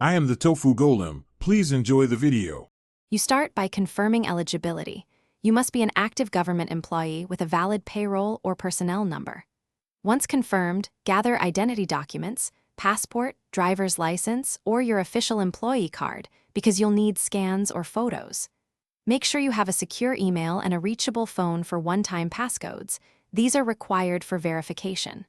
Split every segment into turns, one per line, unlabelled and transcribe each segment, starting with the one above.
I am the Tofu Golem. Please enjoy the video.
You start by confirming eligibility. You must be an active government employee with a valid payroll or personnel number. Once confirmed, gather identity documents, passport, driver's license, or your official employee card because you'll need scans or photos. Make sure you have a secure email and a reachable phone for one-time passcodes. These are required for verification.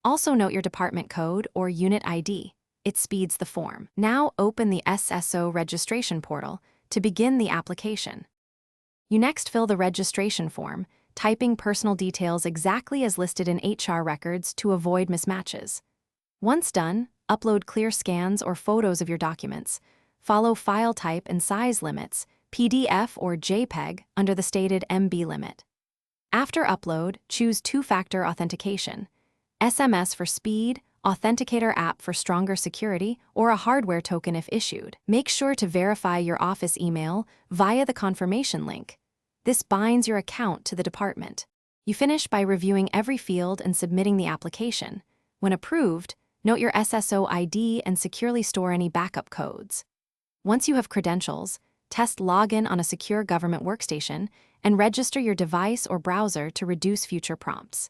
Also note your department code or unit ID. It speeds the form. Now open the SSO registration portal to begin the application. You next fill the registration form, typing personal details exactly as listed in HR records to avoid mismatches. Once done, upload clear scans or photos of your documents. Follow file type and size limits, PDF or JPEG, under the stated MB limit. After upload, choose two-factor authentication, SMS for speed, Authenticator app for stronger security, or a hardware token if issued. Make sure to verify your office email via the confirmation link. This binds your account to the department. You finish by reviewing every field and submitting the application. When approved, note your SSO ID and securely store any backup codes. Once you have credentials, test login on a secure government workstation and register your device or browser to reduce future prompts.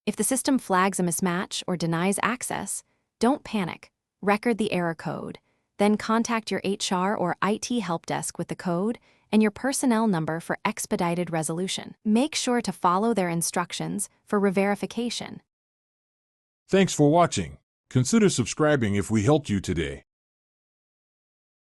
If the system flags a mismatch or denies access, don't panic. Record the error code. Then contact your HR or IT help desk with the code and your personnel number for expedited resolution. Make sure to follow their instructions for re-verification.
Thanks for watching. Consider subscribing if we helped you today.